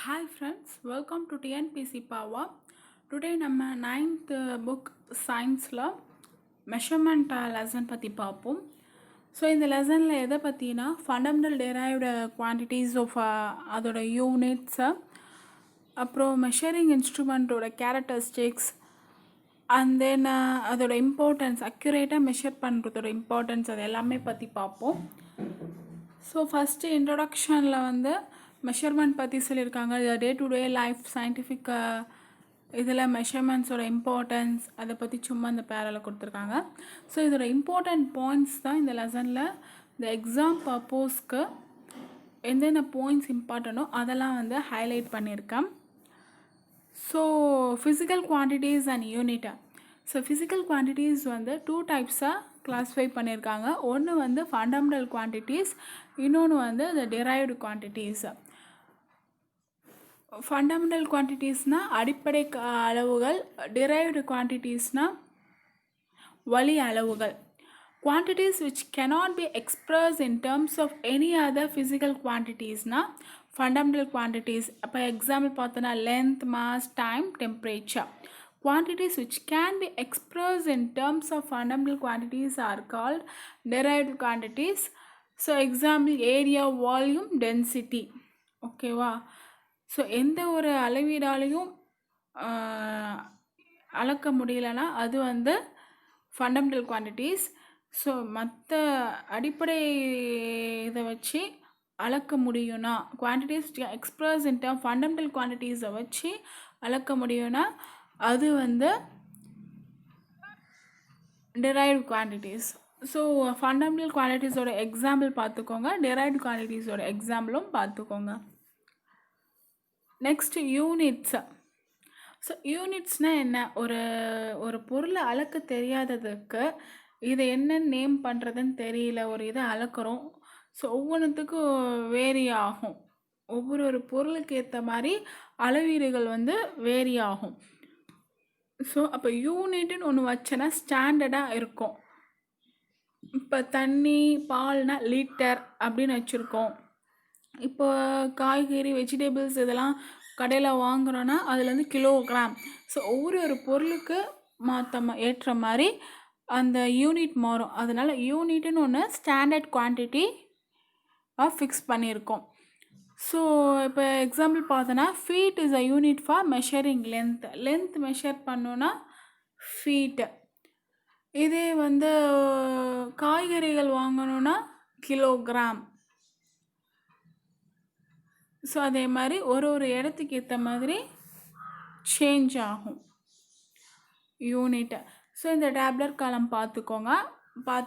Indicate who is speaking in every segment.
Speaker 1: Hi friends, welcome to TNPC Power. Today நம்ம 9th book scienceல measurement lesson பற்றி பார்ப்போம். So இந்த லெசனில் எதை பற்றினா ஃபண்டமெண்டல் டெரைவ்டு குவான்டிட்டிஸ் ஆஃப் அதோட யூனிட்ஸை, அப்புறம் மெஷரிங் இன்ஸ்ட்ருமெண்ட்டோட கேரக்டரிஸ்டிக்ஸ், அண்ட் தென் அதோட இம்பார்ட்டன்ஸ், அக்யூரேட்டாக மெஷர் பண்ணுறதோட இம்பார்ட்டன்ஸ், அது எல்லாமே பற்றி பார்ப்போம். ஸோ ஃபஸ்ட்டு இன்ட்ரொடக்ஷனில் வந்து மெஷர்மெண்ட் பற்றி சொல்லியிருக்காங்க. Day to day life scientific இதில் மெஷர்மெண்ட்ஸோட இம்பார்ட்டன்ஸ் அதை பற்றி சும்மா இந்த பேரில் கொடுத்துருக்காங்க. ஸோ இதோட இம்பார்ட்டண்ட் பாயிண்ட்ஸ் தான் இந்த லெசனில் இந்த எக்ஸாம் பர்போஸ்க்கு எந்தெந்த பாயிண்ட்ஸ் இம்பார்ட்டனோ அதெல்லாம் வந்து ஹைலைட் பண்ணியிருக்கேன். ஸோ ஃபிசிக்கல் குவான்டிட்டிஸ் அண்ட் யூனிட்டை. ஸோ ஃபிசிக்கல் குவான்டிட்டிஸ் வந்து 2 டைப்ஸாக கிளாஸிஃபை பண்ணியிருக்காங்க. ஒன்று வந்து ஃபண்டமெண்டல் குவான்டிட்டிஸ், இன்னொன்று வந்து இந்த டெரைவ்டு குவான்டிட்டிஸ். ஃபண்டமெண்டல் குவான்டிட்டிஸ்னால் அடிப்படை அளவுகள், டெரைவ்டு குவான்டிட்டிஸ்னால் வழி அளவுகள். Quantities which cannot be expressed in terms of any other physical quantities-னா ஃபண்டமெண்டல் குவான்டிட்டிஸ். அப்போ எக்ஸாம்பிள் பார்த்தோன்னா length, mass, time, temperature. Quantities which can be expressed in terms of fundamental quantities are called derived quantities. So example area, volume, density. ஓகேவா? So எந்த ஒரு அளவீடாலையும் அளக்க முடியலன்னா அது வந்து ஃபண்டமெண்டல் குவான்டிட்டிஸ். ஸோ மற்ற அடிப்படை இதை வச்சு அளக்க முடியும்னா, quantities express in term fundamental குவான்டிட்டிஸை வச்சு அளக்க முடியும்னா அது வந்து டெரைவ்டு குவான்டிட்டிஸ். ஸோ ஃபண்டமெண்டல் குவான்டிட்டிஸோட எக்ஸாம்பிள் பார்த்துக்கோங்க, டெரைவ்டு குவான்டிட்டிஸோட எக்ஸாம்பிளும் பார்த்துக்கோங்க. Next units. ஸோ யூனிட்ஸ்னால் என்ன? ஒரு பொருளை அளக்க தெரியாததுக்கு இதை என்ன நேம் பண்ணுறதுன்னு தெரியல, ஒரு இதை அளக்குறோம். ஸோ ஒவ்வொன்றுத்துக்கும் வேரி ஆகும். ஒவ்வொரு பொருளுக்கு ஏற்ற மாதிரி அளவீடுகள் வந்து வேரி ஆகும். ஸோ அப்போ யூனிட்டுன்னு ஒன்று வச்சேன்னா ஸ்டாண்டர்டாக இருக்கும். இப்போ தண்ணி, பால்னால் லிட்டர் அப்படின்னு வச்சுருக்கோம். இப்போ காய்கறி, வெஜிடபிள்ஸ் இதெல்லாம் கடையில் வாங்குகிறோன்னா அதில் வந்து கிலோகிராம். ஸோ ஒவ்வொரு பொருளுக்கு ஏற்ற மாதிரி அந்த யூனிட் மாறும். அதனால் யூனிட்டுன்னு ஒன்று ஸ்டாண்டர்ட் குவான்டிட்டி ஃபிக்ஸ் பண்ணியிருக்கோம். ஸோ இப்போ எக்ஸாம்பிள் பார்த்தோன்னா feet is a unit for measuring length. Length measure பண்ணோன்னா ஃபீட்டு. இதே வந்து காய்கறிகள் வாங்கணுன்னா கிலோகிராம். ஸோ அதே மாதிரி ஒரு இடத்துக்கு ஏற்ற மாதிரி சேஞ்ச் ஆகும் யூனிட்டு. ஸோ இந்த டேப்லெட் காலம் பார்த்து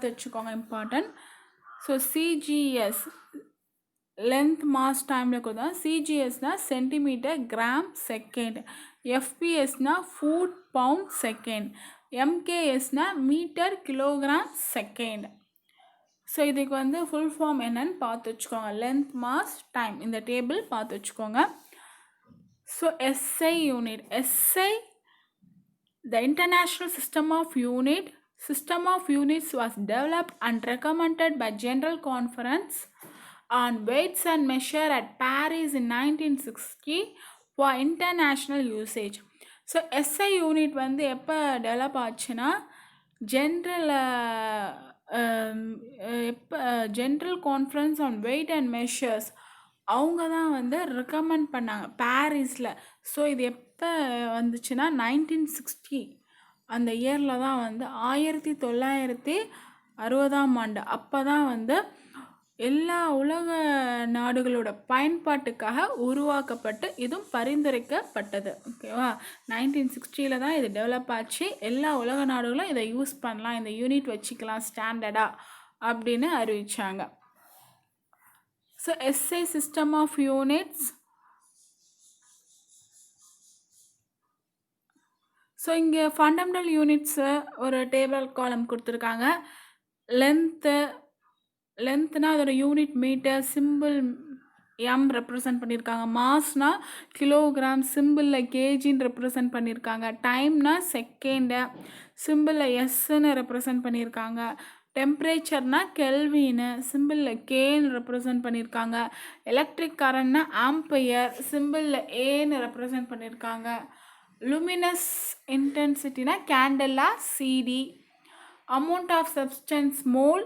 Speaker 1: வச்சுக்கோங்க, important. So CGS length, mass, டைமில் கொடுத்தா சிஜிஎஸ்னால் சென்டிமீட்டர், கிராம், செகண்ட். எஃபிஎஸ்னால் ஃபுட், பவுண்ட், செகண்ட். எம்கேஎஸ்னால் மீட்டர், கிலோகிராம், செகண்ட். ஸோ இதுக்கு வந்து ஃபுல் ஃபார்ம் என்னன்னு பார்த்து வச்சுக்கோங்க. லென்த், மாஸ், டைம் இந்த டேபிள் பார்த்து வச்சுக்கோங்க. So SI unit. SI the International System of Units was developed and recommended by General Conference on Weights and Measure at Paris in 1960 for international usage. So SI unit வந்து எப்போ develop ஆச்சுன்னா general conference on wait and measures அவங்க தான் வந்து recommend பண்ணாங்க பாரிஸில். So இது எப்போ வந்துச்சுன்னா 1960 அந்த இயரில் தான் வந்து 1960 அப்போ தான் வந்து எல்லா உலக நாடுகளோட பயன்பாட்டுக்காக உருவாக்கப்பட்டு இதுவும் பரிந்துரைக்கப்பட்டது. ஓகேவா? 1960 தான் இது டெவலப் ஆச்சு. எல்லா உலக நாடுகளும் இதை யூஸ் பண்ணலாம், இந்த யூனிட் வச்சுக்கலாம் ஸ்டாண்டர்டாக அப்படின்னு அறிவித்தாங்க. So SI system of units. So இங்கே ஃபண்டமெண்டல் யூனிட்ஸு ஒரு டேபிள் காலம் கொடுத்துருக்காங்க. லென்த்னா அதோட unit metre, symbol M represent பண்ணியிருக்காங்க. மாஸ்னா கிலோகிராம், சிம்பிளில் கேஜின்னு ரெப்ரசன்ட் பண்ணியிருக்காங்க. டைம்னா செகண்டு, சிம்பிளில் எஸ்ன்னு ரெப்ரசன்ட் பண்ணியிருக்காங்க. டெம்பரேச்சர்னா கெல்வின்னு சிம்பிளில் கேன்னு ரெப்ரசன்ட் பண்ணியிருக்காங்க. எலக்ட்ரிக் கரண்ட்னா ஆம்பையர் சிம்பிளில் ஏன்னு ரெப்ரசன்ட் பண்ணியிருக்காங்க. luminous intensity candela CD. Amount of substance mole,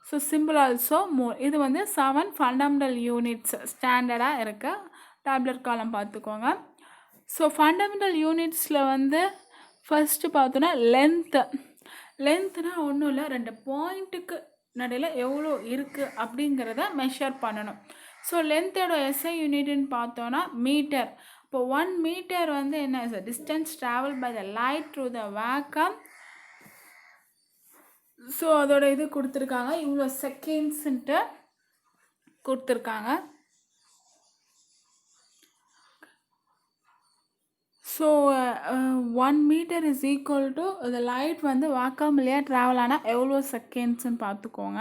Speaker 1: so symbol also mole. இது வந்து 7 fundamental units standard இருக்கு. டேப்லெட் காலம் பார்த்துக்கோங்க. ஸோ ஃபண்டமெண்டல் யூனிட்ஸில் வந்து ஃபஸ்ட்டு பார்த்தோன்னா லென்த்னா ஒன்றும் இல்லை, 2 பாயிண்ட்டுக்கு நடுவில் எவ்வளோ இருக்குது அப்படிங்கிறத மெஷர் பண்ணணும். ஸோ லென்த்தோட எஸ்ஐ யூனிட்னு பார்த்தோன்னா மீட்டர். இப்போ 1 மீட்டர் வந்து என்ன distance travel by the light through the vacuum. So அதோட இது கொடுத்துருக்காங்க, இவ்வளோ செகண்ட்ஸுன்ட்டு கொடுத்துருக்காங்க. So 1 metre is equal to இந்த லைட் வந்து வேக்கம் இல்லையா ட்ராவல் ஆனால் எவ்வளோ செகண்ட்ஸ்ன்னு பார்த்துக்கோங்க.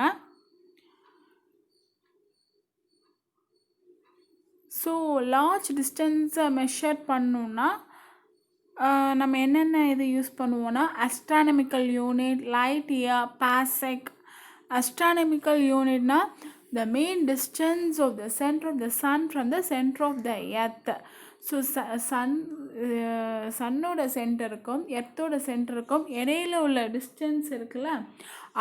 Speaker 1: ஸோ லார்ஜ் டிஸ்டன்ஸை மெஷர் பண்ணணுன்னா நம்ம என்னென்ன இது யூஸ் பண்ணுவோன்னா astronomical unit, light year, parsec. Astronomical யூனிட்னா the main distance of the center of the sun from the center of the earth. So சன்னோட சென்டருக்கும் எர்த்தோட சென்டருக்கும் இடையில உள்ள டிஸ்டன்ஸ் இருக்குல்ல,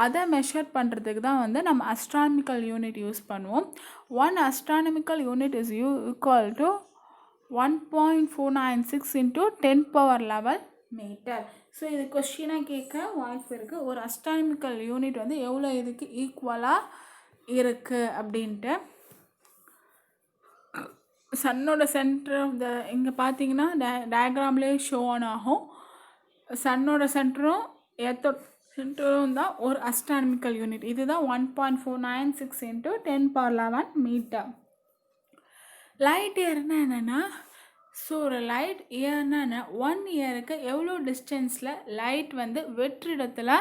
Speaker 1: அதை மெஷர் பண்ணுறதுக்கு தான் வந்து நம்ம அஸ்ட்ரானமிக்கல் யூனிட் யூஸ் பண்ணுவோம். 1 astronomical unit is equal to 1.496 into 10 power 11 metre. So இது கொஸ்டினாக கேட்க வாய்ப்பு இருக்குது. ஒரு அஸ்ட்ரானமிக்கல் யூனிட் வந்து எவ்வளோ இதுக்கு ஈக்குவலாக இருக்குது அப்படின்ட்டு. சன்னோட சென்டர் ஆஃப் த இங்கே பார்த்தீங்கன்னா டயக்ராம்லேயே ஷோ ஆன் ஆகும். சன்னோட சென்டரும் எர்த்தோட சென்டரும் தான் ஒரு அஸ்ட்ரானமிக்கல் யூனிட். இதுதான் 1.496 into 10 power 11 மீட்டர். லைட் இயர்னா என்னென்னா, ஸோ ஒரு லைட் இயர்னா என்ன, 1 இயருக்கு எவ்வளோ டிஸ்டன்ஸில் லைட் வந்து வெற்றிடத்தில்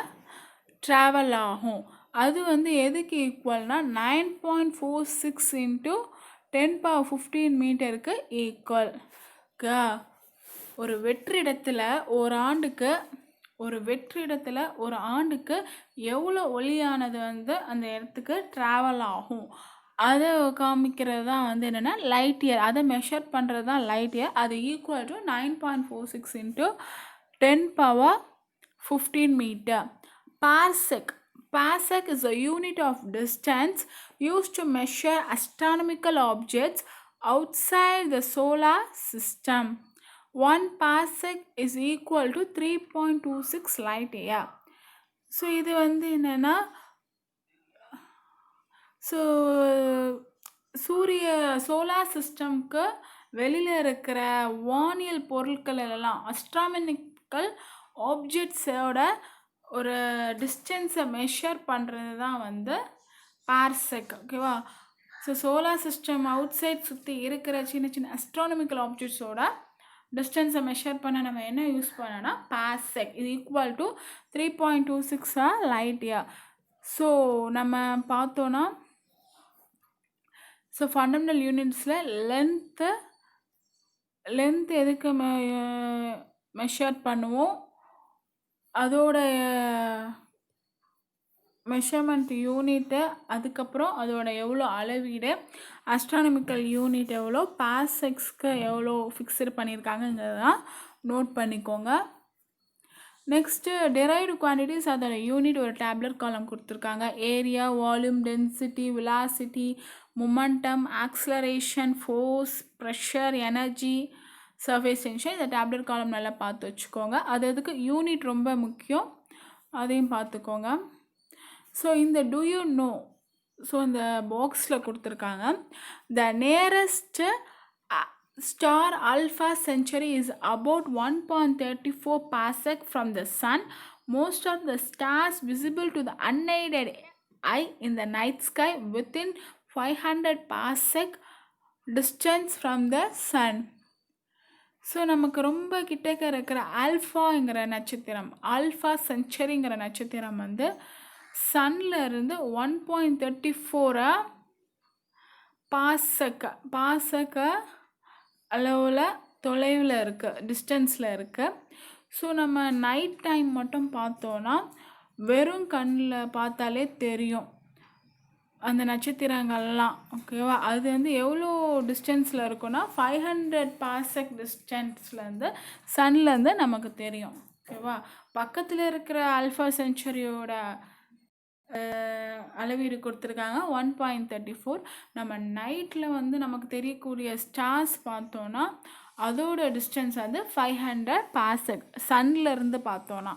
Speaker 1: ட்ராவல் ஆகும். அது வந்து எதுக்கு ஈக்குவல்னால் 9.46 into 10 power 15 மீட்டருக்கு ஈக்குவல். ஒரு வெற்றிடத்தில் ஒரு ஆண்டுக்கு எவ்வளோ ஒளியானது வந்து அந்த இடத்துக்கு ட்ராவல் ஆகும் அதை காமிக்கிறது தான் வந்து என்னென்னா லைட் இயர். அதை மெஷர் பண்ணுறது தான் லைட் இயர். அது equal to 9.46 into 10 power 15 metre. Parsec is a unit of distance used to measure astronomical objects outside the solar system. 1 parsec is equal to 3.26 light year. So இது வந்து என்னென்னா, so solar சிஸ்டம்க்கு வெளியில் இருக்கிற வானியல் பொருட்கள் எல்லாம் astronomical ஆப்ஜெக்ட்ஸோட ஒரு டிஸ்டன்ஸை மெஷர் பண்ணுறது தான் வந்து பார்செக். ஓகேவா? So solar system outside சுற்றி இருக்கிற சின்ன சின்ன அஸ்ட்ரானமிக்கல் ஆப்ஜெக்ட்ஸோட டிஸ்டன்ஸை மெஷர் பண்ண நம்ம என்ன யூஸ் பண்ணோன்னா பார்செக். இது equal to 3.26 light year. So நம்ம பார்த்தோன்னா, ஸோ ஃபண்டமெண்டல் யூனிட்ஸில் லென்த் எதுக்கு மெஷர் பண்ணுவோம், அதோட மெஷர்மெண்ட் யூனிட்டு, அதுக்கப்புறம் அதோட எவ்வளோ அளவீடு, அஸ்ட்ரானமிக்கல் யூனிட் எவ்வளோ, பாசெக்ஸ்க்கு எவ்வளோ ஃபிக்ஸ்டு பண்ணியிருக்காங்கங்கிறதான் நோட் பண்ணிக்கோங்க. நெக்ஸ்ட்டு டெரைவ்டு குவான்டிட்டிஸ், அதோட யூனிட் ஒரு டேப்லெட் காலம் கொடுத்துருக்காங்க. Area, volume, density, velocity, momentum, acceleration, force, pressure, energy, surface tension. இந்த டேப்லெட் காலம் நல்லா பார்த்து வச்சுக்கோங்க. அதுக்கு யூனிட் ரொம்ப முக்கியம், அதையும் பார்த்துக்கோங்க. ஸோ இந்த டூ யூ நோ, ஸோ இந்த பாக்ஸில் கொடுத்துருக்காங்க, the nearest star Alpha Centauri is about 1.34 parsec from the sun. Most of the stars visible to the unaided eye in the night sky within 500 parsec distance from the sun. So நமக்கு ரொம்ப கிட்டக்க இருக்கிற ஆல்ஃபாங்கிற நட்சத்திரம், alpha சென்ச்சுரிங்கிற நட்சத்திரம் வந்து சன்னில் இருந்து 1.34 பாசக்க அளவில் தொலைவில் இருக்குது, டிஸ்டன்ஸில் இருக்குது. ஸோ நம்ம நைட் டைம் மட்டும் பார்த்தோன்னா வெறும் கண்ணில் பார்த்தாலே தெரியும் அந்த நட்சத்திரங்கள்லாம். ஓகேவா? அது வந்து எவ்வளோ டிஸ்டன்ஸில் இருக்குன்னா 500 பாசெக் டிஸ்டன்ஸ்லேருந்து சன்லேருந்து நமக்கு தெரியும். ஓகேவா? பக்கத்தில் இருக்கிற ஆல்ஃபா சென்ச்சுரியோட அளவீடு கொடுத்துருக்காங்க 1.34. நம்ம நைட்டில் வந்து நமக்கு தெரியக்கூடிய ஸ்டார்ஸ் பார்த்தோன்னா அதோட டிஸ்டன்ஸ் வந்து 500 பாசெக் சன்லேருந்து பார்த்தோன்னா.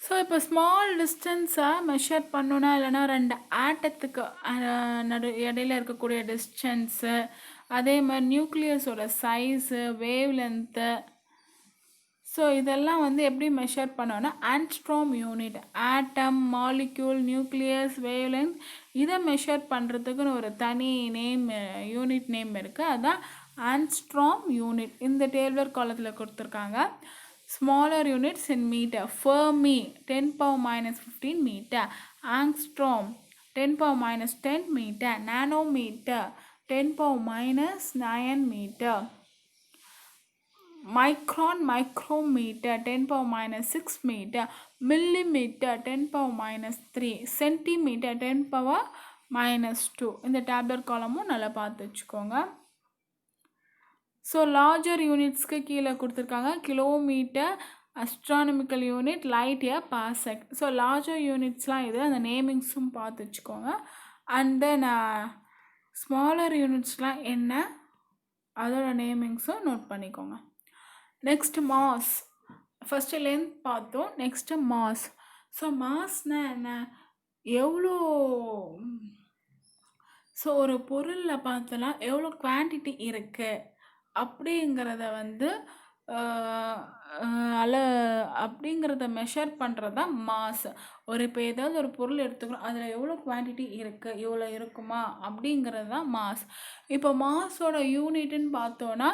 Speaker 1: ஸோ இப்போ ஸ்மால் டிஸ்டன்ஸை மெஷர் பண்ணணுன்னா இல்லைனா 2 ஆட்டத்துக்கு இடையில இருக்கக்கூடிய டிஸ்டன்ஸு, அதே மாதிரி நியூக்ளியஸோட சைஸு, வேவ் லென்த்து, ஸோ இதெல்லாம் வந்து எப்படி மெஷர் பண்ணோன்னா ஆங்ஸ்ட்ரோம் யூனிட், ஆட்டம், மாலிக்யூல், நியூக்ளியஸ், வேவ் லென்த், இதை மெஷர் பண்ணுறதுக்குன்னு ஒரு தனி நேம், யூனிட் நேம் இருக்குது. அதுதான் ஆங்ஸ்ட்ரோம் யூனிட். இந்த டேபிளர் காலத்தில் கொடுத்துருக்காங்க. Smaller units in meter. Fermi 10 power minus 15 meter. Angstrom 10 power minus 10 meter. Nanometer 10 power minus 9 meter. Micron micrometer 10 power minus 6 meter. Millimeter 10 power minus 3. Centimeter 10 power minus 2. இந்த tablet காலமும் நல்லா பார்த்து வச்சுக்கோங்க. ஸோ லார்ஜர் யூனிட்ஸ்க்கு கீழே கொடுத்துருக்காங்க kilometre, astronomical unit, light year, parsec. So larger யூனிட்ஸ்லாம் இது, அந்த நேமிங்ஸும் பார்த்து வச்சுக்கோங்க. அண்ட் தென் ஸ்மாலர் யூனிட்ஸ்லாம் என்ன, அதோட நேமிங்ஸும் நோட் பண்ணிக்கோங்க. Next mass. ஃபஸ்ட்டு லென்த் பார்த்தோம், நெக்ஸ்ட்டு மாஸ். ஸோ மாஸ்னால் என்ன, எவ்வளோ, ஸோ ஒரு பொருளில் பார்த்தோன்னா எவ்வளோ குவான்டிட்டி இருக்குது அப்படிங்கிறத வந்து அப்படிங்கிறத மெஷர் பண்ணுறது தான் மாஸ். இப்போ ஏதாவது ஒரு பொருள் எடுத்துக்கிறோம், அதில் எவ்வளோ குவான்டிட்டி இருக்குது, இவ்வளோ இருக்குமா அப்படிங்கிறது தான் மாஸ். இப்போ மாஸோட யூனிட்டுன்னு பார்த்தோன்னா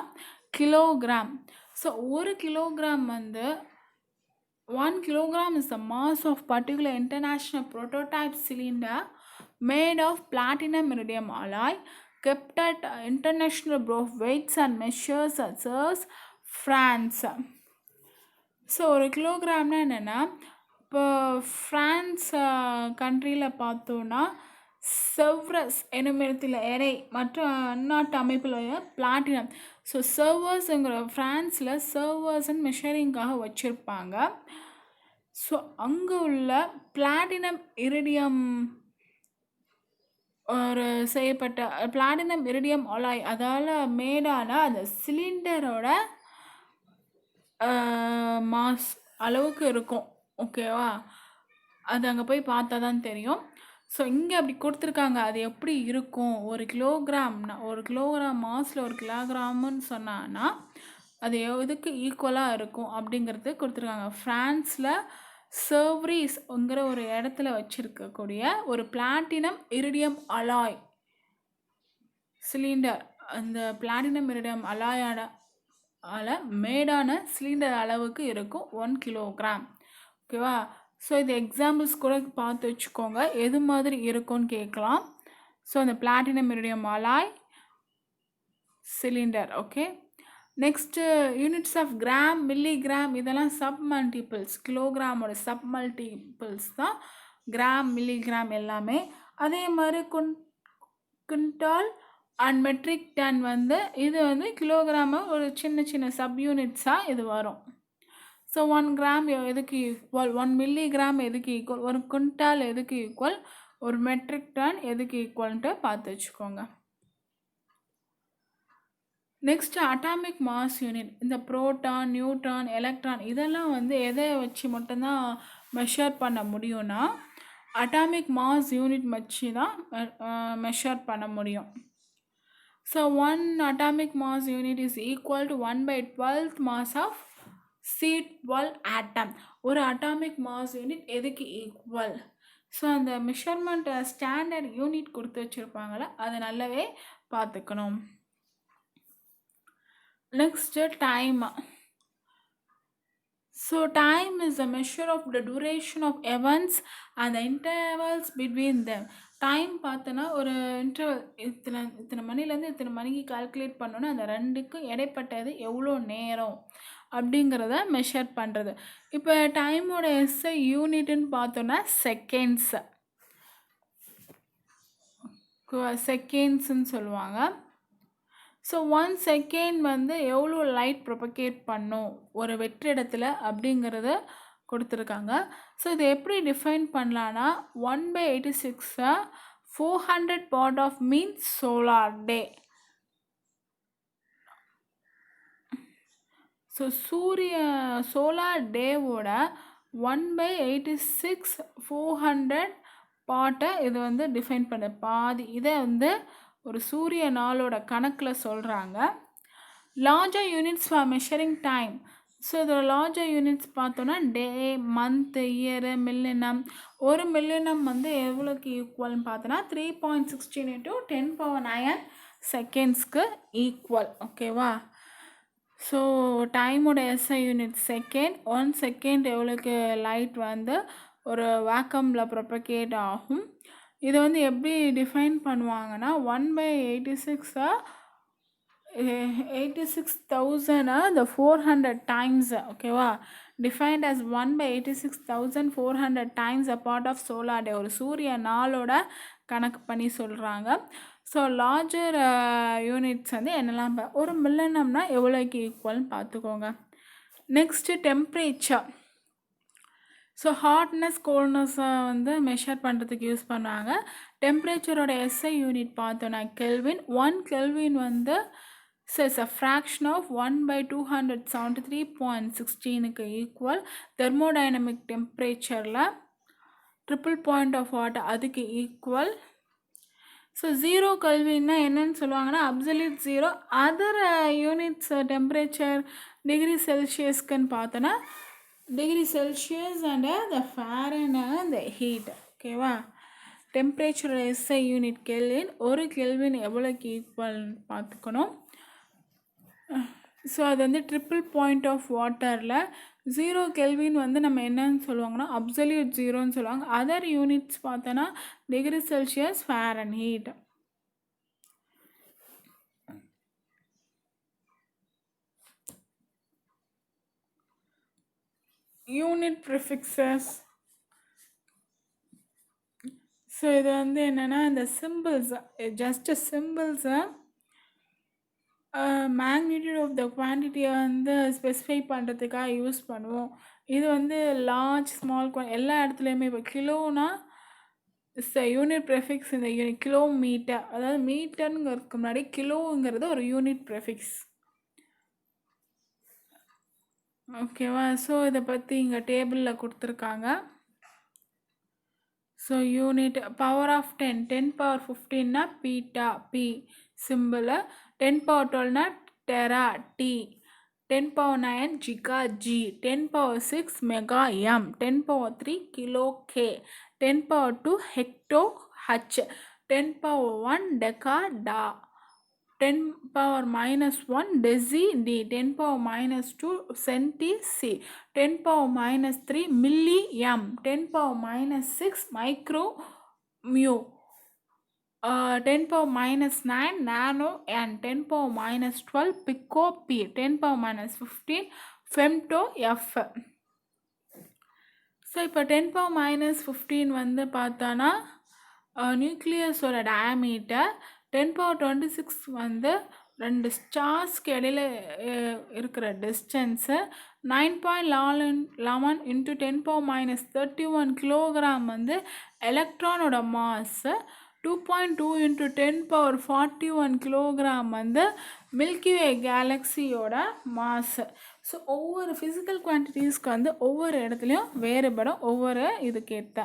Speaker 1: கிலோகிராம். ஸோ ஒரு கிலோகிராம் வந்து 1 kilogram is the mass of particular international prototype cylinder made of platinum iridium alloy kept at International Bureau of Weights and Measures at Serres, France. So ஒரு கிலோகிராம்னா என்னென்னா, இப்போ ஃப்ரான்ஸ் கண்ட்ரியில் பார்த்தோன்னா செவ்ரஸ் என்னுமிடத்தில் எடை மற்ற அந்நாட்டு அமைப்பில் பிளாட்டினம். ஸோ சர்வர்ஸுங்கிற ஃப்ரான்ஸில் சர்வர்ஸ்ன்னு மெஷரிங்காக வச்சுருப்பாங்க. ஸோ அங்கே உள்ள பிளாட்டினம் இரிடியம் ஒரு செய்யப்பட்ட பிளாட்டினம் இரிடியம் அலாய் அதால் மேடான அந்த சிலிண்டரோட மாஸ் அளவுக்கு இருக்கும். ஓகேவா? அது அங்கே போய் பார்த்தா தான் தெரியும். ஸோ இங்கே அப்படி கொடுத்துருக்காங்க, அது எப்படி இருக்கும், ஒரு கிலோகிராம்னா, ஒரு கிலோகிராம் மாஸில் ஒரு கிலோகிராமுன்னு சொன்னான்னா அது எதுக்கு ஈக்குவலாக இருக்கும் அப்படிங்கிறது கொடுத்துருக்காங்க. ஃப்ரான்ஸில் செவ்ரீஸ்ங்கிற ஒரு இடத்துல வச்சுருக்கக்கூடிய ஒரு பிளாட்டினம் இரிடியம் அலாய் சிலிண்டர், அந்த பிளாட்டினம் இரிடியம் அலாயோட மேடான சிலிண்டர் அளவுக்கு இருக்கும் 1 கிலோகிராம். ஓகேவா? ஸோ இது எக்ஸாம்பிள்ஸ் கூட பார்த்து வச்சுக்கோங்க, எது மாதிரி இருக்கும்னு கேட்கலாம். ஸோ அந்த platinum iridium alloy cylinder. Okay, next units of gram, milligram, இதெல்லாம் சப் மல்டிபிள்ஸ். கிலோகிராமோட சப் மல்டிபிள்ஸ் தான் கிராம், மில்லிகிராம் எல்லாமே. அதே மாதிரி குவிண்டால் அண்ட் மெட்ரிக் டன் வந்து இது வந்து கிலோகிராமு ஒரு சின்ன சின்ன சப் யூனிட்ஸாக இது வரும். ஸோ 1 கிராம் எதுக்கு ஈக்குவல், 1 மில்லிகிராம் எதுக்கு ஈக்குவல், ஒரு குவிண்டால் எதுக்கு ஈக்குவல், ஒரு மெட்ரிக் டன் எதுக்கு ஈக்குவல்ன்ட்டு பார்த்து வச்சுக்கோங்க. Next atomic mass unit. இந்த புரோட்டான், நியூட்ரான், எலக்ட்ரான் இதெல்லாம் வந்து எதை வச்சு மட்டும்தான் மெஷர் பண்ண முடியும்னா அட்டாமிக் மாஸ் யூனிட் வச்சு தான் மெஷர் பண்ண முடியும். So 1 atomic mass unit is equal to 1/12th mass of C12 atom. ஒரு அட்டாமிக் மாஸ் யூனிட் எதுக்கு ஈக்குவல். ஸோ அந்த மெஷர்மெண்ட் ஸ்டாண்டர்ட் யூனிட் கொடுத்து வச்சுருப்பாங்களே அதை நல்லாவே பார்த்துக்கணும். Next time. So time is a measure of the duration of events and the intervals between them. Time பார்த்தோன்னா ஒரு interval இத்தனை இத்தனை மணிலேருந்து இத்தனை மணிக்கு கால்குலேட் பண்ணோன்னா அந்த ரெண்டுக்கும் இடைப்பட்டது எவ்வளோ நேரம் அப்படிங்கிறத மெஷர் பண்ணுறது. இப்போ டைமோட எஸ்ஐ யூனிட்டுன்னு பார்த்தோன்னா செகண்ட்ஸு செகண்ட்ஸுன்னு சொல்லுவாங்க. ஸோ 1 செகண்ட் வந்து எவ்வளோ லைட் ப்ரொபகேட் பண்ணும் ஒரு வெற்றிடத்தில் அப்படிங்கிறத கொடுத்துருக்காங்க. ஸோ இதை எப்படி டிஃபைன் பண்ணலான்னா 1/86 400 part of mean solar day. So solar டேவோட 1/86 400 பார்ட்டை இது வந்து டிஃபைன் பண்ண பாதி இதை வந்து ஒரு சூரிய நாளோட கணக்கில் சொல்கிறாங்க. Larger units for measuring time. So இதோட லார்ஜர் யூனிட்ஸ் பார்த்தோன்னா டே, மந்த்து, இயரு, மில்லினம். ஒரு மில்லினம் வந்து எவ்வளோக்கு ஈக்குவல்னு பார்த்தோன்னா 3.16 into 10⁹ செகண்ட்ஸ்க்கு ஈக்குவல். ஓகேவா? ஸோ டைமோட எஸ்ஐ யூனிட் செகண்ட். 1 செகண்ட் எவ்வளோக்கு லைட் வந்து ஒரு வேக்கமில் ப்ரொபகேட் ஆகும். இதை வந்து எப்படி டிஃபைன் பண்ணுவாங்கன்னா 1/86 86,000 the 400 times. ஓகேவா? Defined as 1/86,400 times a part of solar day. ஒரு சூரிய நாளோட கணக்கு பண்ணி சொல்கிறாங்க. ஸோ லார்ஜர் யூனிட்ஸ் வந்து என்னெல்லாம் ஒரு மில்லினம்னா எவ்வளோக்கு ஈக்குவல்னு பார்த்துக்கோங்க. Next temperature. ஸோ ஹாட்னஸ் கோல்ட்னஸை வந்து மெஷர் பண்ணுறதுக்கு யூஸ் பண்ணுவாங்க. டெம்ப்ரேச்சரோட எஸ்ஐ யூனிட் பார்த்தோன்னா கெல்வின். 1 கெல்வின் வந்து இஸ் அ ஃப்ராக்ஷன் ஆஃப் 1/273.16க்கு ஈக்குவல். தெர்மோடைனமிக் டெம்ப்ரேச்சரில் ட்ரிபிள் பாயிண்ட் ஆஃப் வாட்டர் அதுக்கு ஈக்குவல். ஸோ 0 கெல்வின்னா என்னன்னு சொல்லுவாங்கன்னா absolute 0. Other units temperature degree செல்சியஸ்க்குன்னு பார்த்தோன்னா degree Celsius and the Fahrenheit அந்த ஹீட். ஓகேவா? Temperature SI unit kelvin. ஒரு கெல்வின் எவ்வளோக்கு ஈக்குவல்னு பார்த்துக்கணும். ஸோ அது வந்து ட்ரிபிள் பாயிண்ட் ஆஃப் வாட்டரில் 0 கெல்வின் வந்து நம்ம என்னன்னு சொல்லுவாங்கன்னா அப்சல்யூட் 0ன்னு சொல்லுவாங்க. அதர் யூனிட்ஸ் பார்த்தோன்னா degree Celsius, Fahrenheit. Unit prefixes. So இது வந்து என்னென்னா இந்த சிம்பிள்ஸ், ஜஸ்ட் சிம்பிள்ஸை மேக்னிடியூட் ஆஃப் த குவான்டிட்டியை வந்து ஸ்பெசிஃபை பண்ணுறதுக்காக யூஸ் பண்ணுவோம். இது வந்து லார்ஜ், ஸ்மால் எல்லா இடத்துலையுமே. இப்போ கிலோனா யூனிட் ப்ரெஃபிக்ஸ் இந்த கிலோமீட்டர், அதாவது மீட்டருங்கிறதுக்கு முன்னாடி கிலோங்கிறது ஒரு யூனிட் ப்ரெஃபிக்ஸ். ஓகேவா? ஸோ இதை பற்றி இங்கே டேபிளில் கொடுத்துருக்காங்க. ஸோ யூனிட் பவர் ஆஃப் 10, 10⁻15னா பீட்டா, பி சிம்பிள். 10⁻12னா tera, T. 10⁻9 giga, G. 10⁻6 mega, M. 10⁻3 kilo, K. 10⁻2 hecto, H. 10⁻1 deca, da. 10⁻−1 deci, D. 10⁻−2 centi, C. 10⁻−3 milli, M. 10⁻−6 micro, mu. 10⁻−9 nano, N. 10⁻−12 pico, P. 10⁻−15 femto, F. So இப்போ 10⁻−15 வந்து பார்த்தோன்னா நியூக்ளியஸோட diameter. 10⁻26 வந்து 2 ஸ்டார்ஸ்க்கு இடையில இருக்கிற distance. 9.11 into 10⁻−31 kilogram வந்து எலக்ட்ரானோட mass. 2.2 into 10⁻41 kilogram வந்து Milky Way கேலக்ஸியோட mass. So ஒவ்வொரு physical குவான்டிட்டிஸ்க்கு வந்து ஒவ்வொரு இடத்துலையும் வேறுபடும், ஒவ்வொரு இதுக்கேற்ற.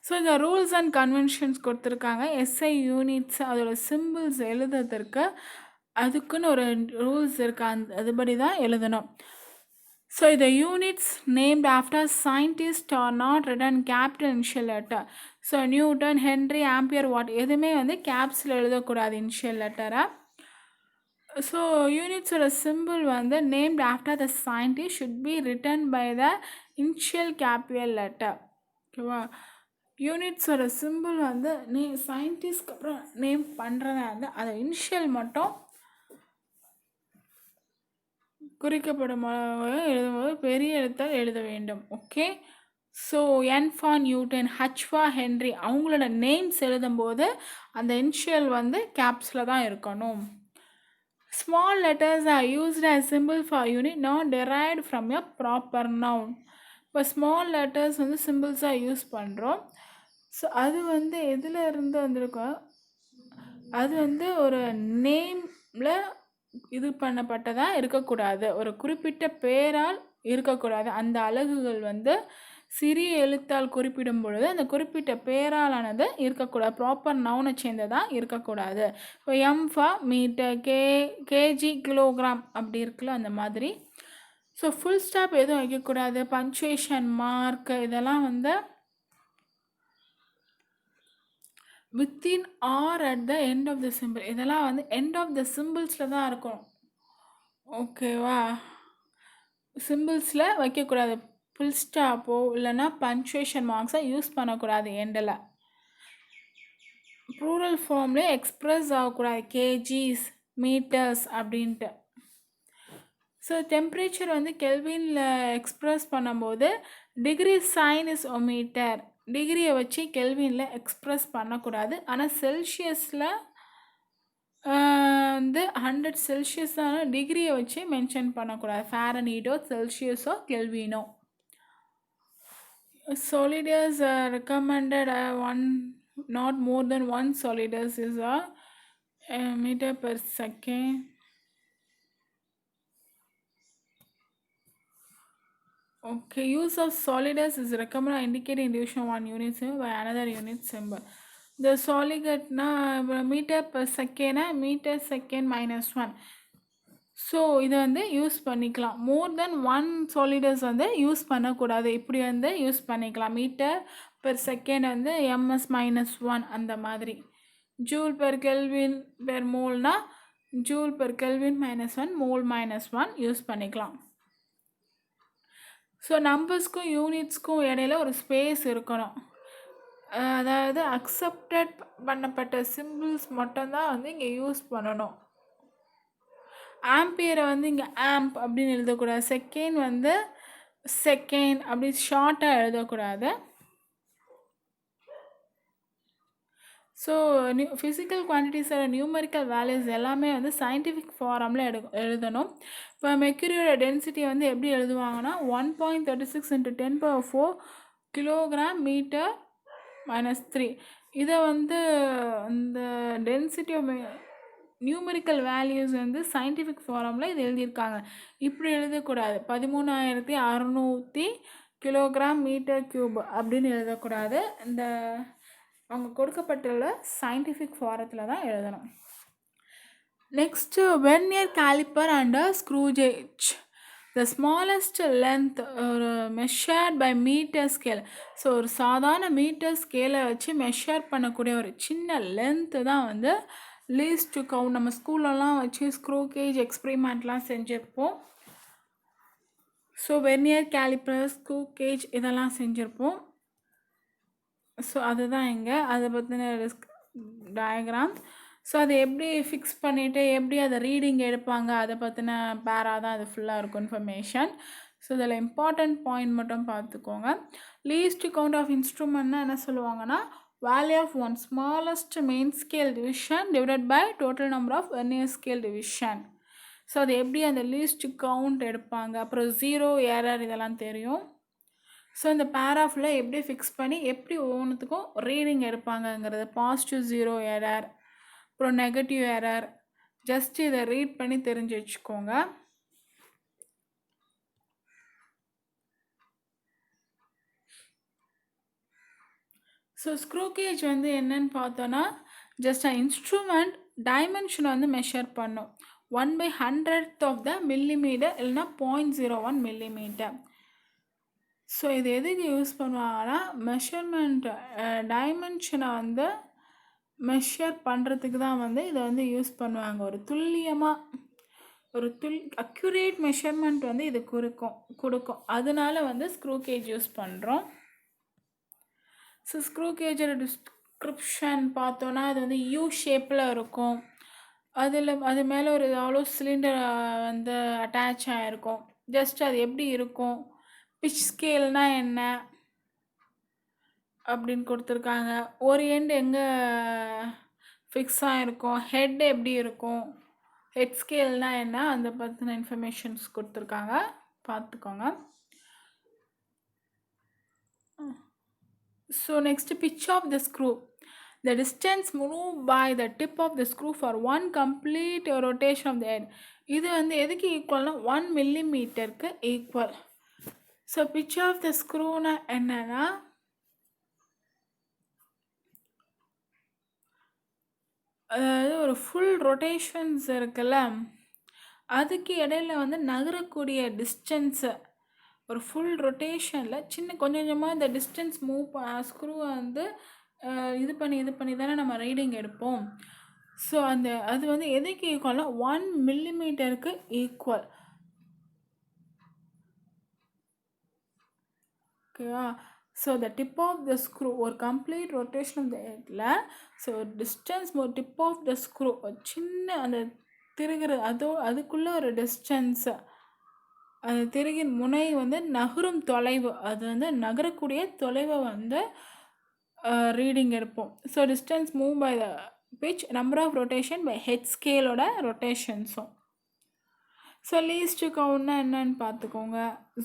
Speaker 1: ஸோ இந்த ரூல்ஸ் அண்ட் கன்வென்ஷன்ஸ் கொடுத்துருக்காங்க. எஸ்ஐ யூனிட்ஸ் அதோட சிம்பிள்ஸ் எழுதுறதுக்கு அதுக்குன்னு ஒரு ரூல்ஸ் இருக்கு, அதுபடி தான் எழுதணும். ஸோ இந்த units named after scientist are not written capital initial letter. So newton, henry, ampere, watt எதுவுமே வந்து கேப்ஸில் எழுதக்கூடாது இனிஷியல் லெட்டரை. ஸோ யூனிட்ஸோட சிம்பிள் வந்து named after the scientist should be written by the initial capital letter. ஓகேவா? யூனிட்ஸோட சிம்பிள் வந்து சயின்டிஸ்ட்க்கு அப்புறம் நேம் பண்ணுறதா இருந்தால் அதை இனிஷியல் மட்டும் குறிக்கப்படும் எழுதும்போது பெரிய எழுத்தால் எழுத வேண்டும். Okay. So N for Newton, H for Henry அவங்களோட நேம்ஸ் எழுதும்போது அந்த இனிஷியல் வந்து கேப்ஸில் தான் இருக்கணும். Small letters are used as symbol for unit not derived from a proper noun. இப்போ ஸ்மால் லெட்டர்ஸ் வந்து சிம்பிள்ஸாக யூஸ் பண்ணுறோம். ஸோ அது வந்து எதில் இருந்து வந்திருக்கோம், அது வந்து ஒரு நேமில் இது பண்ணப்பட்டதாக இருக்கக்கூடாது, ஒரு குறிப்பிட்ட பேரால் இருக்கக்கூடாது. அந்த அலகுகள் வந்து சிறிய எழுத்தால் குறிப்பிடும் பொழுது அந்த குறிப்பிட்ட பேராலானது இருக்கக்கூடாது, ப்ராப்பர் நவுனை சேர்ந்ததாக இருக்கக்கூடாது. இப்போ m for metre, kg kilogram அப்படி இருக்குல்ல அந்த மாதிரி. ஸோ ஃபுல் ஸ்டாப் எதுவும் வைக்கக்கூடாது, பங்க்சுவேஷன் மார்க் இதெல்லாம் வந்து within or at the end of the symbol, இதெல்லாம் வந்து எண்ட் ஆஃப் த சிம்பிள்ஸில் தான் இருக்கும். ஓகேவா, சிம்பிள்ஸில் வைக்கக்கூடாது, ஃபுல் ஸ்டாப்போ இல்லைன்னா பங்க்சுவேஷன் மார்க்ஸை யூஸ் பண்ணக்கூடாது எண்டில். ப்ளூரல் ஃபார்ம்லேயே எக்ஸ்ப்ரெஸ் ஆகக்கூடாது, கேஜிஸ் மீட்டர்ஸ் அப்படின்ட்டு. ஸோ டெம்பரேச்சர் வந்து கெல்வினில் எக்ஸ்ப்ரெஸ் பண்ணும்போது டிகிரி சைன் இஸ் மீட்டர், டிகிரியை வச்சு கெல்வினில் எக்ஸ்ப்ரெஸ் பண்ணக்கூடாது. ஆனால் செல்சியஸில் வந்து 100 செல்சியஸ் தான் டிகிரியை வச்சு மென்ஷன் பண்ணக்கூடாது, ஃபாரன்ஹீட்டோ செல்சியஸோ கெல்வினோ. Solidus recommended one, not more than 1 solidus is a meter per second. Okay, use of solidus is recommended indicating division 1 unit symbol by another unit symbol. The solid meter per second meter second minus 1. So இதை வந்து use பண்ணிக்கலாம். மோர் தென் 1 சாலிடஸ் வந்து use பண்ணக்கூடாது, இப்படி வந்து use பண்ணிக்கலாம். Metre per second வந்து MS minus 1 அந்த மாதிரி. ஜூல் பெர் கெல்வின் பெர் மோல்னா joule per kelvin minus 1 mole minus 1 use பண்ணிக்கலாம். ஸோ நம்பர்ஸ்க்கும் யூனிட்ஸ்க்கும் இடையில ஒரு ஸ்பேஸ் இருக்கணும், அதாவது அக்செப்டட் பண்ணப்பட்ட சிம்பிள்ஸ் மட்டும்தான் வந்து இங்கே யூஸ் பண்ணணும். ஆம்பியரை வந்து இங்கே ஆம்ப் அப்படின்னு எழுதக்கூடாது, செகண்ட் வந்து செகண்ட் அப்படி ஷார்ட்டாக எழுதக்கூடாது. ஸோ ஃபிசிக்கல் குவான்டிட்டிஸோட நியூமரிக்கல் வேல்யூஸ் எல்லாமே வந்து சயின்டிஃபிக் ஃபார்மில் எழுதணும். இப்போ மெர்க்குரியோட டென்சிட்டி வந்து எப்படி எழுதுவாங்கன்னா 1.36 × 10⁴ கிலோகிராம் மீட்டர் -3. இதை வந்து இந்த டென்சிட்டி நியூமரிக்கல் வேல்யூஸ் வந்து சயின்டிஃபிக் ஃபார்மில் இது எழுதியிருக்காங்க, இப்படி எழுதக்கூடாது. 13,600 கிலோகிராம் மீட்டர் கியூப் அப்படின்னு எழுதக்கூடாது, இந்த அவங்க கொடுக்கப்பட்டுள்ள சயின்டிஃபிக் ஃபாரத்தில் தான் எழுதணும். Next vernier calliper and screw gauge. The smallest length ஒரு measured by metre scale. So ஒரு சாதாரண மீட்டர் ஸ்கேலை வச்சு மெஷர் பண்ணக்கூடிய ஒரு சின்ன லென்த்து தான் வந்து லீஸ்ட் கவுண்ட். நம்ம ஸ்கூல்லலாம் வச்சு ஸ்க்ரூ கேஜ் எக்ஸ்பிரிமெண்ட்லாம் செஞ்சுருப்போம். So vernier calliper, screw gauge இதெல்லாம் செஞ்சுருப்போம். ஸோ அதுதான் இங்கே அதை பற்றின டயக்ராம். ஸோ அதை எப்படி ஃபிக்ஸ் பண்ணிவிட்டு எப்படி அதை ரீடிங் எடுப்பாங்க அதை பற்றின பேரா தான் அது ஃபுல்லாக இருக்கும் இன்ஃபர்மேஷன். ஸோ இதில் இம்பார்ட்டண்ட் பாயிண்ட் மட்டும் பார்த்துக்கோங்க. லீஸ்ட் கவுண்ட் ஆஃப் இன்ஸ்ட்ருமெண்ட்னா என்ன சொல்லுவாங்கன்னா value of one smallest main scale division divided by total number of vernier scale division. So அது எப்படி அந்த லீஸ்ட் கவுண்ட் எடுப்பாங்க, அப்புறம் 0 எரர் இதெல்லாம் தெரியும். ஸோ இந்த பேராஃபில் எப்படி ஃபிக்ஸ் பண்ணி எப்படி ஒவ்வொன்றுத்துக்கும் ரீடிங் எடுப்பாங்கங்கிறது, பாசிட்டிவ் 0 எரர் அப்புறம் நெகட்டிவ் எரர், ஜஸ்ட் இதை ரீட் பண்ணி தெரிஞ்சு வச்சுக்கோங்க. ஸோ ஸ்க்ரூ கேஜ் வந்து என்னன்னு பார்த்தோன்னா ஜஸ்ட் இன்ஸ்ட்ருமெண்ட் டைமென்ஷனை வந்து மெஷர் பண்ணும். 1/100th ஆஃப் த மில்லிமீட்டர் இல்லைனா 0.01 மில்லிமீட்டர். ஸோ இது எதுக்கு யூஸ் பண்ணுவாங்கன்னா மெஷர்மெண்ட் டைமென்ஷனை வந்து மெஷர் பண்ணுறதுக்கு தான் வந்து இதை வந்து யூஸ் பண்ணுவாங்க. ஒரு துல்லியமாக ஒரு அக்யூரேட் மெஷர்மெண்ட் வந்து இது கொடுக்கும். அதனால வந்து ஸ்க்ரூ கேஜ் யூஸ் பண்ணுறோம். ஸோ ஸ்க்ரூ கேஜோட டிஸ்கிரிப்ஷன் பார்த்தோன்னா அது வந்து யூ ஷேப்பில் இருக்கும். அது மேலே ஒரு அவ்வளோ சிலிண்டர் வந்து அட்டாச் ஆகிருக்கும். ஜஸ்ட் அது எப்படி இருக்கும், பிச் ஸ்கேல்னால் என்ன அப்படின்னு கொடுத்துருக்காங்க. ஒரு எண்டு எங்கே ஃபிக்ஸ் ஆகிருக்கும், ஹெட் எப்படி இருக்கும், ஹெட் ஸ்கேல்னால் என்ன, அந்த பற்றின இன்ஃபர்மேஷன்ஸ் கொடுத்துருக்காங்க, பார்த்துக்கோங்க. So next pitch of the screw. The distance moved by the tip of the screw for one complete rotation of the head. இது வந்து எதுக்கு ஈக்குவல்னா 1 மில்லிமீட்டருக்கு equal. So pitch of the screwனா என்னன்னா, அதாவது ஒரு ஃபுல் ரொட்டேஷன்ஸ் இருக்குல்ல, அதுக்கு இடையில வந்து நகரக்கூடிய டிஸ்டன்ஸு, ஒரு ஃபுல் ரொட்டேஷனில் சின்ன கொஞ்சம் கொஞ்சமாக இந்த டிஸ்டன்ஸ் ஸ்க்ரூவை வந்து இது பண்ணி தானே நம்ம ரீடிங் எடுப்போம். ஸோ அது வந்து எதுக்கு ஈக்குவல்னா 1 மில்லிமீட்டருக்கு ஈக்குவல். ஓகேவா? So the tip of the screw, ஒரு கம்ப்ளீட் ரொட்டேஷன் ஆஃப் த ஹெட்டில், ஸோ டிஸ்டன்ஸ் ஒரு டிப் ஆஃப் த ஸ்க்ரூ, ஒரு சின்ன அந்த திருகிற அதுக்குள்ளே ஒரு டிஸ்டன்ஸு, அது திருகின் முனை வந்து நகரும் தொலைவு, அது வந்து நகரக்கூடிய தொலைவை வந்து ரீடிங் எடுப்போம். So distance move by the pitch, number of rotation by head ஸ்கேலோட ரொட்டேஷன்ஸும். ஸோ லீஸ்ட் கவுண்ட்னா என்னன்னு பார்த்துக்கோங்க.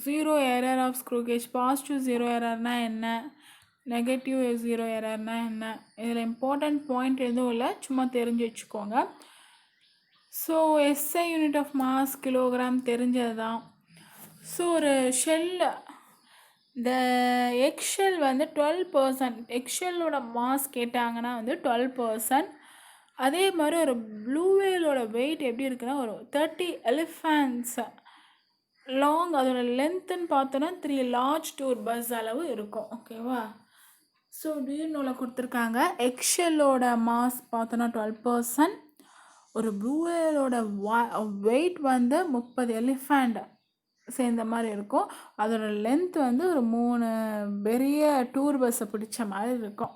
Speaker 1: 0 error of screw gauge. Positive 0 எரர்னால் என்ன, நெகட்டிவ் 0 எரர்னால் என்ன, இதில் இம்பார்ட்டண்ட் பாயிண்ட் எதுவும் இல்லை, சும்மா தெரிஞ்சு வச்சுக்கோங்க. So SI unit of mass kilogram தெரிஞ்சது தான். ஸோ ஒரு ஷெல்லு, இந்த எக்ஷெல் வந்து 12%, எக்ஷெல்லோட மாஸ் கேட்டாங்கன்னா வந்து 12%. அதே மாதிரி ஒரு ப்ளூ வேலோட வெயிட் எப்படி இருக்குன்னா ஒரு 30 எலிஃபேண்ட்ஸ் லாங், அதோட லென்த்துன்னு பார்த்தோன்னா 3 லார்ஜ் டூர் பஸ் அளவு இருக்கும். ஓகேவா? ஸோ டியூனோவில் கொடுத்துருக்காங்க. எக்ஷெல்லோட மாஸ் பார்த்தோன்னா 12%, ஒரு ப்ளூ வேலோட வெயிட் வந்து 30 எலிஃபேண்ட் சேர்ந்த மாதிரி இருக்கும். அதோட லென்த் வந்து ஒரு 3 பெரிய டூர் பஸ்ஸை பிடிச்ச மாதிரி இருக்கும்.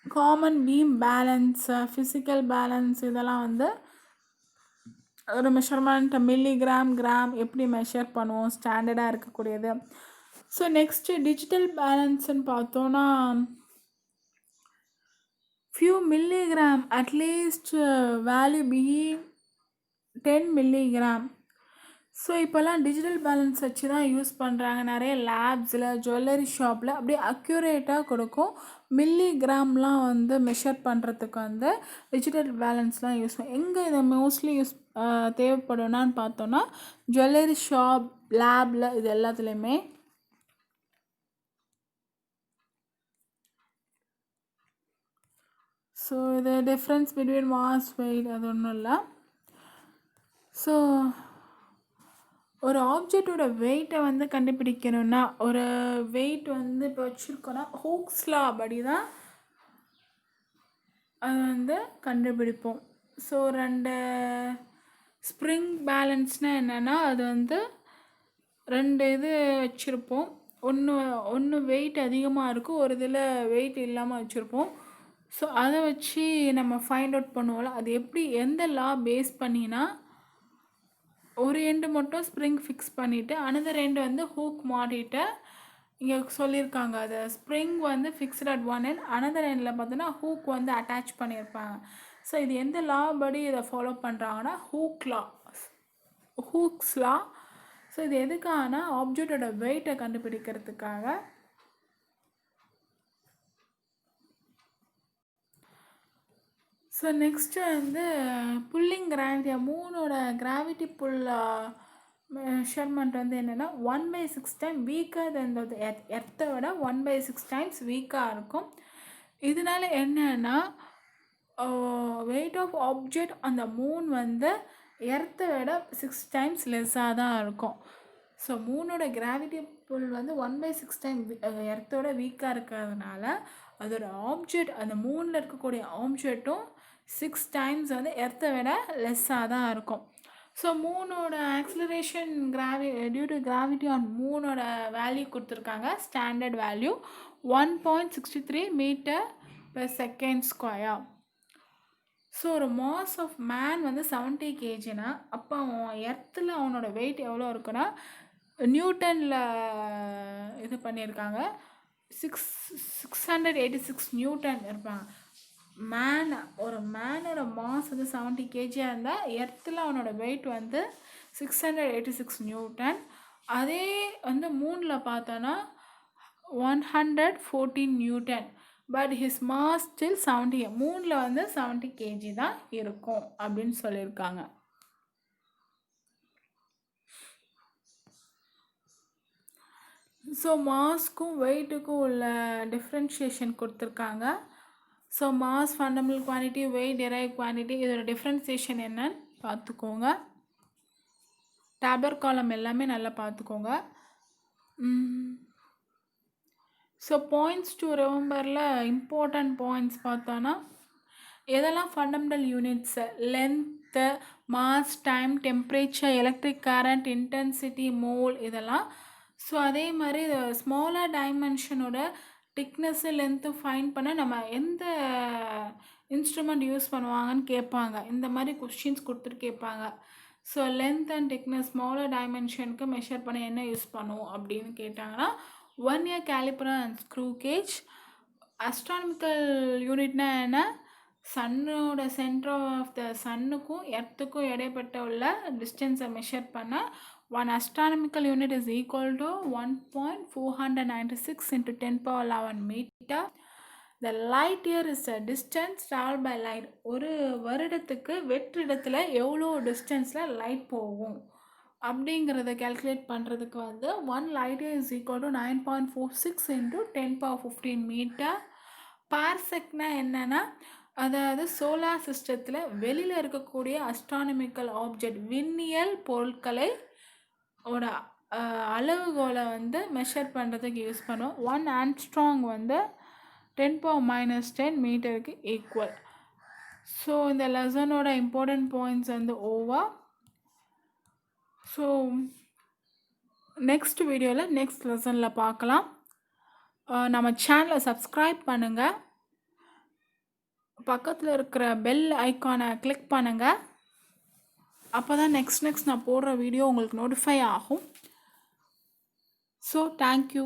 Speaker 1: Common beam balance, physical balance, இதெல்லாம் வந்து ஒரு மெஷர்மெண்ட், மில்லிகிராம், கிராம் எப்படி மெஷர் பண்ணுவோம், ஸ்டாண்டர்டாக இருக்கக்கூடியது. ஸோ நெக்ஸ்ட்டு டிஜிட்டல் பேலன்ஸ்ன்னு பார்த்தோன்னா few milligram, at least value be 10 milligram. So இப்போல்லாம் டிஜிட்டல் பேலன்ஸ் வச்சு தான் யூஸ் பண்ணுறாங்க. நிறைய லேப்ஸில், ஜுவல்லரி ஷாப்பில் அப்படியே அக்யூரேட்டாக கொடுக்கும். மில்லிகிராம்லாம் வந்து மெஷர் பண்ணுறதுக்கு வந்து டிஜிட்டல் பேலன்ஸ்லாம் யூஸ் எங்கே இதை மோஸ்ட்லி தேவைப்படும்னான்னு பார்த்தோன்னா ஜுவல்லரி ஷாப், லேபில், இது எல்லாத்துலேயுமே. ஸோ இது டிஃப்ரென்ஸ் பிட்வீன் மாஸ், வெயிட், அது ஒன்றும் இல்லை. ஸோ ஒரு ஆப்ஜெக்டோட வெயிட்டை வந்து கண்டுபிடிக்கணும்னா, ஒரு வெயிட் வந்து இப்போ வச்சுருக்கோன்னா ஹூக்ஸ் லா படி தான் அது வந்து கண்டுபிடிப்போம். ஸோ 2 ஸ்ப்ரிங் பேலன்ஸ்னால் என்னென்னா, அது வந்து 2 இது வச்சுருப்போம். ஒன்று வெயிட் அதிகமாக இருக்கும், ஒரு இதில் வெயிட் இல்லாமல் வச்சுருப்போம். ஸோ அதை வச்சு நம்ம ஃபைண்ட் அவுட் பண்ணுவோம்ல, அது எப்படி, எந்த லா பேஸ் பண்ணினா ஒரு எண்டு மட்டும் ஸ்ப்ரிங் ஃபிக்ஸ் பண்ணிவிட்டு அனதர் எண்டு வந்து ஹூக் மாட்டிட்டு, இங்கே சொல்லியிருக்காங்க அது ஸ்ப்ரிங் வந்து fixed at one end, another எண்டில் பார்த்தோன்னா ஹூக் வந்து அட்டாச் பண்ணியிருப்பாங்க. ஸோ இது எந்த லா படி இதை ஃபாலோ பண்ணுறாங்கன்னா ஹூக்ஸ் லா. ஸோ இது எதுக்காகனா ஆப்ஜெக்டோட வெயிட்டை கண்டுபிடிக்கிறதுக்காக. ஸோ நெக்ஸ்ட்டு வந்து புல்லிங் கிராவிட்டி, மூணோட கிராவிட்டி புல் மெஷர்மெண்ட் வந்து என்னென்னா 1/6 டைம் வீக்காக இருந்தது, எர்த்தை விட 1/6 டைம்ஸ் வீக்காக இருக்கும். இதனால என்னன்னா வெயிட் ஆஃப் ஆப்ஜெக்ட் அந்த மூன் வந்து எர்த்தை விட 6 டைம்ஸ் லெஸ்ஸாக தான் இருக்கும். ஸோ மூனோட கிராவிட்டி புல் வந்து 1/6 டைம் எர்த்தோட வீக்காக இருக்கிறதுனால அதோட ஆப்ஜெக்ட், அந்த மூனில் இருக்கக்கூடிய ஆப்ஜெக்ட்டும் 6 டைம்ஸ் வந்து எர்த்தை விட லெஸ்ஸாக தான் இருக்கும். ஸோ மூனோட acceleration due to gravity on மூனோட வேல்யூ கொடுத்துருக்காங்க. Standard value 1.63 metre per second square. So ஒரு மாஸ் ஆஃப் மேன் வந்து 70 கேஜினா அப்போ அவன் எர்த்தில் அவனோட வெயிட் எவ்வளோ இருக்குன்னா நியூட்டனில் இது பண்ணியிருக்காங்க 686 நியூட்டன் இருப்பாங்க. ஒரு மேனோட மாஸ் வந்து 70 கேஜியாக இருந்தால் எர்த்தில் அவனோட வெயிட் வந்து 686 நியூட்டன். அதே வந்து மூணில் பார்த்தோன்னா 114 Newton. But his mass still 70. மூணில் வந்து 70 கேஜி தான் இருக்கும் அப்படின்னு சொல்லியிருக்காங்க. ஸோ மாஸ்க்கும் வெயிட்டுக்கும் உள்ள டிஃப்ரென்ஷியேஷன் கொடுத்துருக்காங்க. So mass fundamental quantity, weight derive quantity, இதோட டிஃப்ரென்சியேஷன் என்னன்னு பார்த்துக்கோங்க. டேபர் காலம் எல்லாமே நல்லா பார்த்துக்கோங்க. ஸோ பாயிண்ட்ஸ் டு ரிமெம்பரில் இம்பார்ட்டண்ட் பாயிண்ட்ஸ் பார்த்தோன்னா எதெல்லாம் fundamental units length, mass, time, temperature, electric current, intensity, mole இதெல்லாம். ஸோ அதே மாதிரி ஸ்மாலர் டைமென்ஷனோட திக்னஸ்ஸு லென்த்து ஃபைன் பண்ண நம்ம எந்த இன்ஸ்ட்ருமெண்ட் யூஸ் பண்ணுவாங்கன்னு கேட்பாங்க. இந்த மாதிரி கொஸ்டின்ஸ் கொடுத்துட்டு கேட்பாங்க. So length and thickness smaller டைமென்ஷனுக்கு மெஷர் பண்ண என்ன யூஸ் பண்ணுவோம் அப்படின்னு கேட்டாங்கன்னா 1 year caliper and screw gauge. Astronomical யூனிட்னா என்ன? சன்னோட சென்டர் ஆஃப் த சன்னுக்கும் எர்த்துக்கும் இடைப்பட்ட உள்ள டிஸ்டன்ஸை மெஷர் பண்ண 1 astronomical unit is equal to 1.496 into 10 power 11 meter. The light year is a distance traveled by light. ஒரு வருடத்துக்கு வெற்றிடத்தில் எவ்வளோ டிஸ்டன்ஸில் லைட் போகும் அப்படிங்கிறத கேல்குலேட் பண்ணுறதுக்கு வந்து 1 light year is equal to 9.46 into 10 power 15 meter. பார்செக்னா என்னென்னா அதாவது சோலார் சிஸ்டத்தில் வெளியில் இருக்கக்கூடிய அஸ்ட்ரானமிக்கல் ஆப்ஜெக்ட் விண்ணியல் பொருட்களை ஓட அளவுகோலை வந்து மெஷர் பண்ணுறதுக்கு யூஸ் பண்ணுவோம். 1 ஆங்ஸ்ட்ராங் வந்து 10 power -10 மீட்டருக்கு ஈக்குவல். ஸோ இந்த லெசனோட இம்பார்ட்டன்ட் பாயிண்ட்ஸ் வந்து ஓவர். ஸோ நெக்ஸ்ட் வீடியோவில் நெக்ஸ்ட் லெசனில் பார்க்கலாம். நம்ம சேனலை சப்ஸ்கிரைப் பண்ணுங்கள், பக்கத்தில் இருக்கிற பெல் ஐக்கானை கிளிக் பண்ணுங்கள். அப்போ தான் நெக்ஸ்ட் நான் போடுற வீடியோ உங்களுக்கு நோட்டிஃபை ஆகும். So thank you.